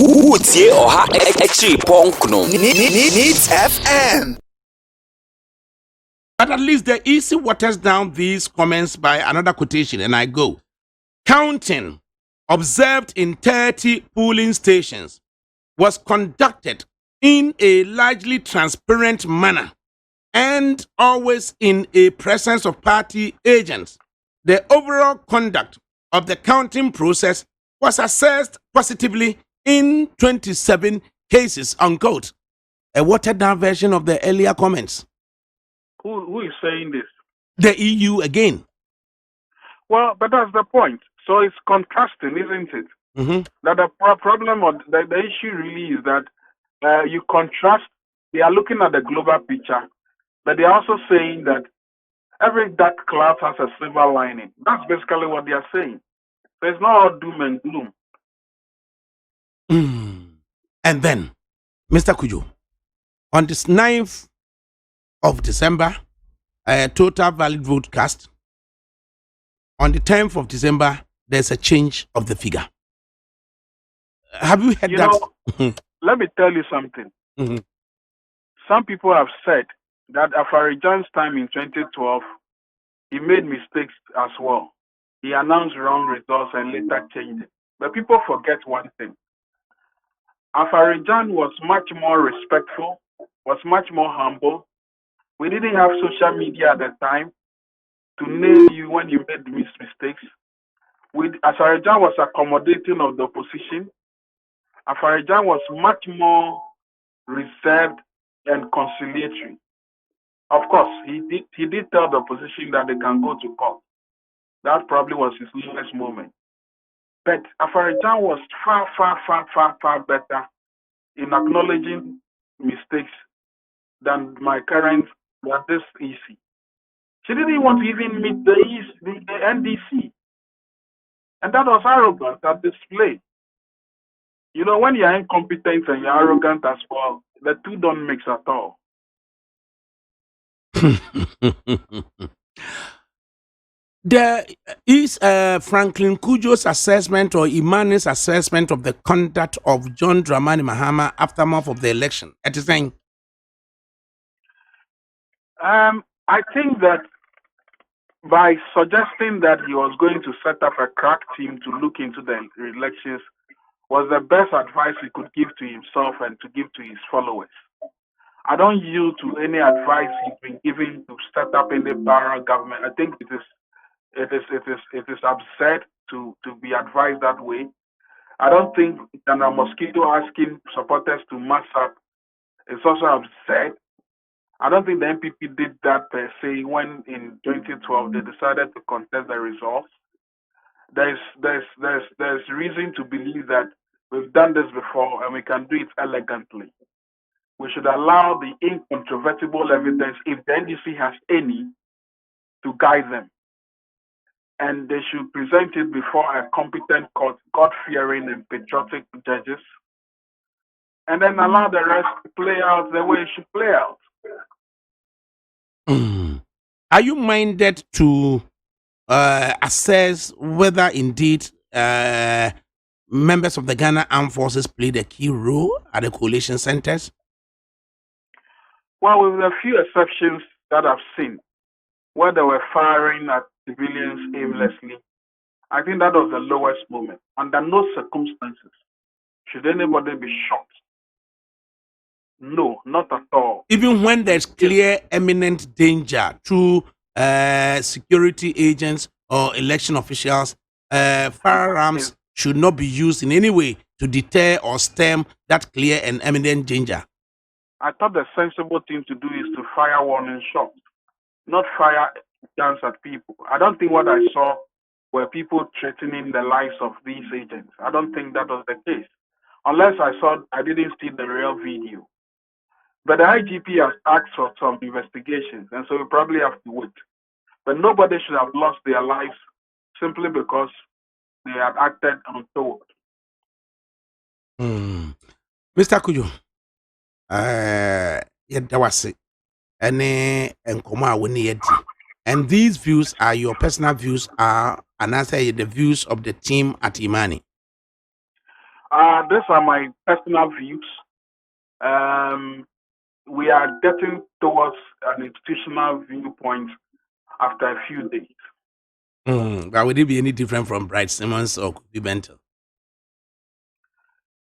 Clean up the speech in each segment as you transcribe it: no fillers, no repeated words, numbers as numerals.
Utie oha echi ponkno. Needs FM. But at least the EC waters down these comments by another quotation, and I go. Counting observed in 30 polling stations was conducted in a largely transparent manner and always in a presence of party agents. The overall conduct of the counting process was assessed positively in 27 cases, unquote. A watered down version of the earlier comments. Who is saying this? The EU again. Well, but that's the point. So it's contrasting, isn't it? Mm-hmm. That the problem or the issue really is that you contrast. They are looking at the global picture, but they are also saying that every dark cloud has a silver lining. That's basically what they are saying. So it's not all doom and gloom. And then, Mr. Cudjoe, on this 9th of December, a total valid vote cast. On the 10th of December, there's a change of the figure. Have you heard that? Let me tell you something. Mm-hmm. Some people have said that Afari Gyan's time in 2012, he made mistakes as well. He announced wrong results and later changed it. But people forget one thing. Afari Gyan was much more respectful, was much more humble. We didn't have social media at the time to nail you when you made mistakes. Afari Gyan was accommodating of the opposition. Afari Gyan was much more reserved and conciliatory. Of course, he did tell the opposition that they can go to court. That probably was his lowest moment. But Afari Gyan was far better in acknowledging mistakes than this EC. She didn't want to even meet the NDC. And that was arrogant at display. When you're incompetent and you're arrogant as well, the two don't mix at all. There is Franklin Cudjoe's assessment or Imani's assessment of the conduct of John Dramani Mahama aftermath of the election. It is saying, I think that by suggesting that he was going to set up a crack team to look into the elections was the best advice he could give to himself and to give to his followers. I don't yield to any advice he's been given to set up any parallel government. I think it is absurd to be advised that way. I don't think that a mosquito asking supporters to mass up is also absurd. I don't think the NPP did that per se when in 2012 they decided to contest the results. There's reason to believe that we've done this before and we can do it elegantly. We should allow the incontrovertible evidence, if the NDC has any, to guide them. And they should present it before a competent court, God-fearing and patriotic judges, and then allow the rest to play out the way it should play out. Are you minded to assess whether indeed members of the Ghana Armed Forces played a key role at the coalition centers? Well, with a few exceptions that I've seen, where they were firing at civilians aimlessly, I think that was the lowest moment. Under no circumstances should anybody be shot. No, not at all. Even when there's clear, imminent danger to security agents or election officials, firearms should not be used in any way to deter or stem that clear and imminent danger. I thought the sensible thing to do is to fire warning shots, not fire guns at people. I don't think what I saw were people threatening the lives of these agents. I don't think that was the case. Unless I didn't see the real video. But the IGP has asked for some investigations, and so we probably have to wait. But nobody should have lost their lives simply because they had acted untoward. Mr. Cudjoe, that was it. And these views are your personal views, and answer the views of the team at Imani. These are my personal views. We are getting towards an institutional viewpoint after a few days. But would it be any different from Bright Simmons or Kobe Benton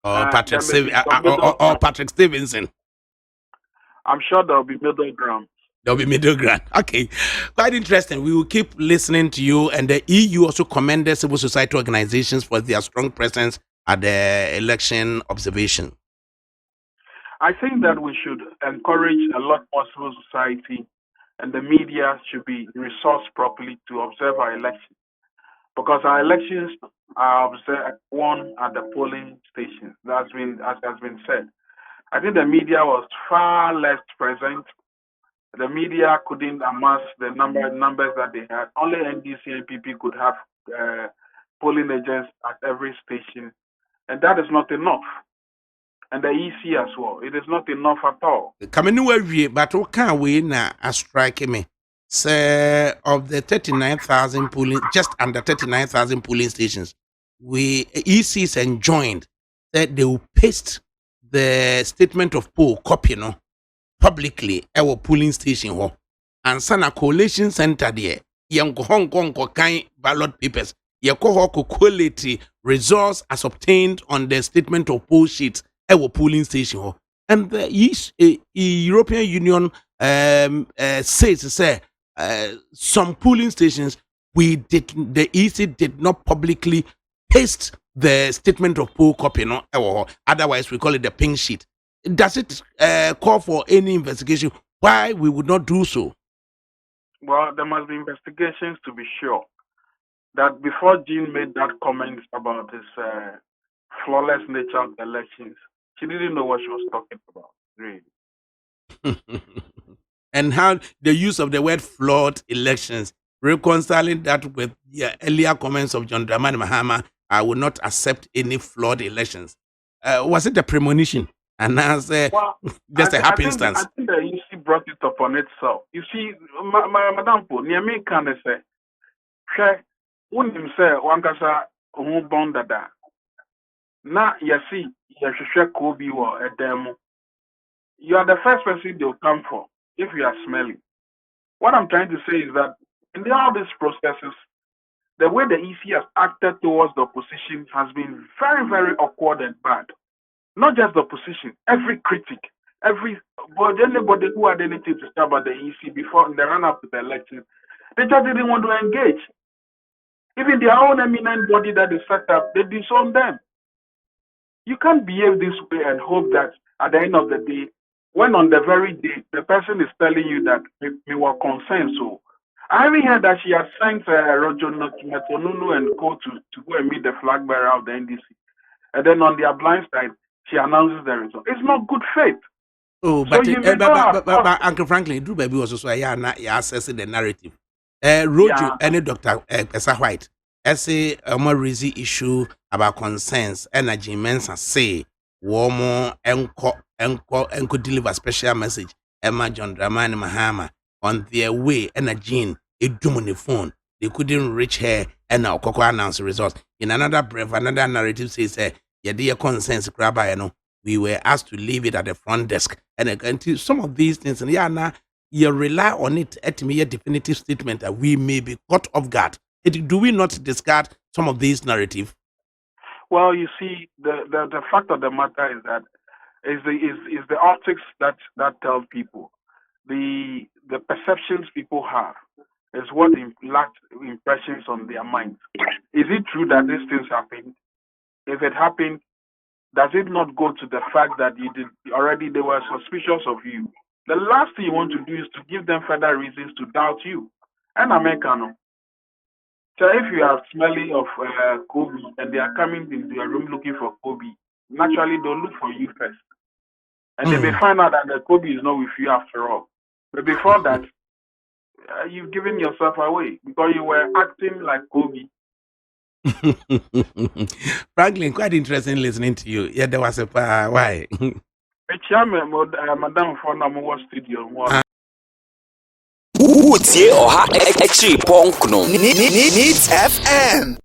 or There may be some Or middle ground. Patrick Stevenson? I'm sure there will be middle ground. There'll be middle ground. Okay, quite interesting. We will keep listening to you. And the EU also commended civil society organizations for their strong presence at the election observation. I think that we should encourage a lot more civil society, and the media should be resourced properly to observe our elections, because our elections are won at the polling stations. That's been, as has been said. I think the media was far less present. The media couldn't amass the numbers that they had. Only NDC and PP could have polling agents at every station, and that is not enough. And the EC as well. It is not enough at all. Come anywhere, but what can we now strike me? Say of the 39,000 polling, just under 39,000 polling stations, we ECs enjoined that they will paste the statement of poll copy, publicly our polling station ho. And sana collation center there, young Hong Kong kind ballot papers, your quality results as obtained on the statement of poll sheets our polling station ho. And the European Union says some polling stations the EC did not publicly paste the statement of poll copy, otherwise we call it the pink sheet. Does it call for any investigation? Why we would not do so? Well, there must be investigations to be sure. That before Jean made that comment about this flawless nature of the elections, she didn't know what she was talking about, really. And how the use of the word flawed elections, reconciling that with the earlier comments of John Dramani Mahama, I will not accept any flawed elections. Was it a premonition? And now just a happenstance. I think the EC brought it upon itself. You see, Madam Po, Niamey can say, unim say wankasa bond dada. Na yasi yashushe Kobe or a demo. You are the first person they'll come for if you are smelling. What I'm trying to say is that in all these processes, the way the EC has acted towards the opposition has been very, very awkward and bad. Not just the opposition, every critic, anybody who had anything to say about the EC before in the run-up to the election, they just didn't want to engage. Even their own eminent body that they set up, they disowned them. You can't behave this way and hope that at the end of the day, when on the very day, the person is telling you that we were concerned. So I haven't heard that she has sent Roger Metonunu and co to go and meet the flag bearer of the NDC. And then on their blind side, she announces the result. It's not good faith. Oh, but Uncle Franklin, Drew Baby was also assessing the narrative. Rojo and Dr. Esa White, essay a more easy issue about concerns, energy, mensa say, warm and could deliver special message. Emma John Dramani Mahama on their way, energy, a doom on the phone. They couldn't reach her, and now Coco announced the results. In another brief, another narrative says, yeah, dear concerns, we were asked to leave it at the front desk. And some of these things, and now you rely on it at me a definitive statement that we may be caught off guard. Do we not discard some of these narrative? Well, you see, the fact of the matter is that is the optics that tell people, the perceptions people have is what lacks impressions on their minds. Is it true that these things happened? If it happened, does it not go to the fact that they were suspicious of you? The last thing you want to do is to give them further reasons to doubt you. And Americano. So if you are smelling of Kobe and they are coming into your room looking for Kobe, naturally they'll look for you first. And they may find out that the Kobe is not with you after all. But before that, you've given yourself away because you were acting like Kobe. Franklin, quite interesting listening to you. Yeah, there was a why. Madam for Namu studio. Utie oha exi punk no. Needs FM.